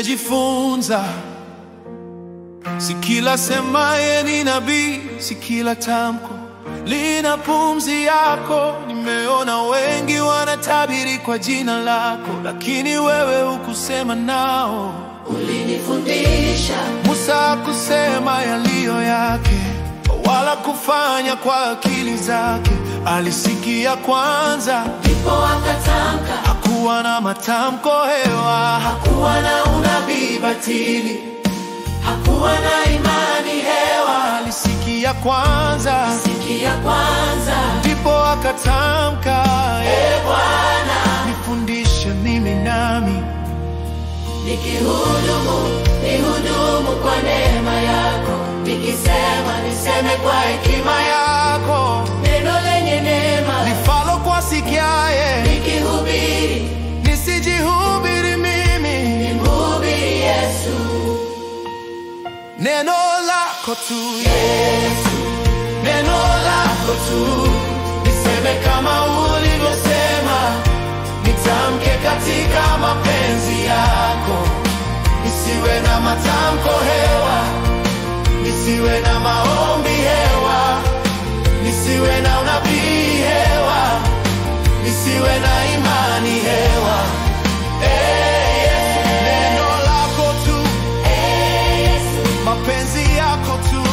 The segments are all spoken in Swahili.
Nimejifunza, si kila semaye ni nabii, si kila tamko lina pumzi yako. Nimeona wengi wanatabiri kwa jina lako, lakini wewe hukusema nao. Ulinifundisha Musa hakusema yaliyo yake, wala kufanya kwa akili zake. Alisikia kwanza, ndipo akatamka. hakuwa na matamko hewa, Hakuwa na unabii batili, hakuwa na imani hewa. alisikia kwanza, Sikia kwanza, ndipo akatamka. Bwana, Nifundishe mimi nami nihudumu kwa neema yako. Nikisema niseme kwa hekima yako, neno lenye neema. lifalo kwa sikiaye, Nikihubiri nisijihubiri mimi. nimhubiri Yesu. Neno lako tu Yesu, neno lako tu, niseme kama ulivyosema. nitamke katika mapenzi yako. Nisiwe na matamko hewa, nisiwe na maombi hewa, nisiwe na unabii hewa, nisiwe na imani hewa. Neno lako tu, mapenzi yako tu,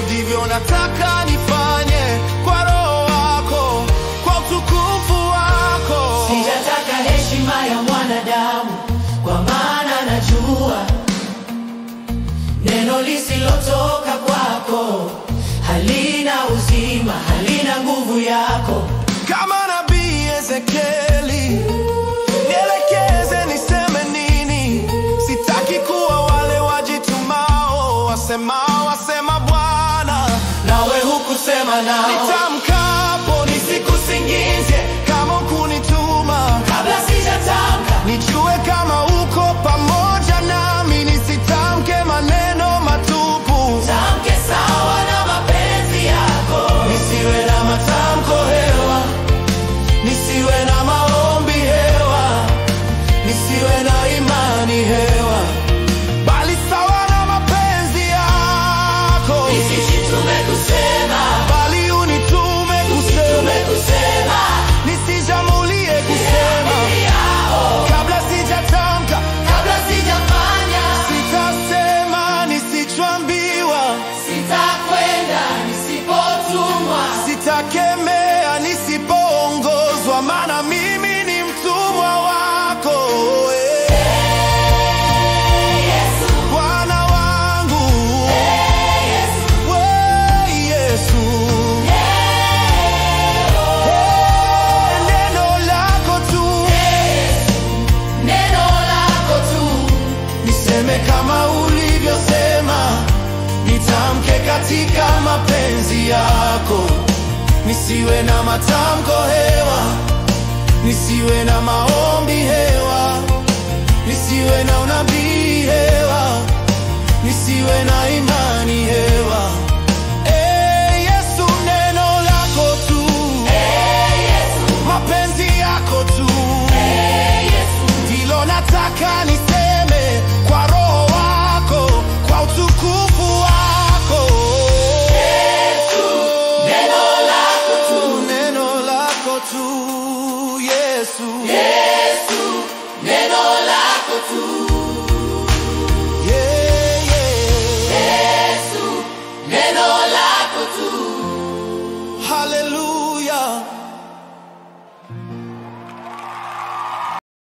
ndivyo nataka nifanye kwa Roho wako, kwa utukufu wako. Sijataka heshima ya mwanadamu, kwa maana najua neno lisilotoka kwako halina uzima, halina nguvu yako. Kama nabii Ezekieli, nielekeze niseme nini. Sitaki kuwa wale wajitumao, wasema Bwana, Nawe hukusema nao, nitamkapo nisikusingizie. Kama ukunituma kabla sijatamka. nijue kama uko pamoja nami, nisitamke maneno matupu. Tamke sawa na mapenzi yako. Nisiwe na matamko hewa, nisiwe na maombi hewa, nisiwe na imani hewa, bali sawa na mapenzi yako. Nisijitume kusema, Bali unitume kusema, kusema nisijamulie kusema. yao Kabla sijatamka, kabla sijafanya. sitasema nisichoambiwa, Sitakwenda nisipotumwa. sitakemea nisipoongozwa, maana mimi ni mtumwa wako. Yesu, Bwana wangu, Yesu, we Yesu, neno lako tu, neno lako tu. niseme kama ulivyosema, nitamke katika mapenzi yako. Nisiwe na matamko hewa, nisiwe na maombi hewa, nisiwe na unabii hewa, nisiwe na imani hewa. Yesu, neno lako tu, Yesu, mapenzi yako tu, Yesu, ndilo nataka niseme kwa Roho wako, kwa utukufu wako. neno lako tu. Neno lako tu, Yesu. Yesu, neno lako tu. Yeah, yeah. Yesu, neno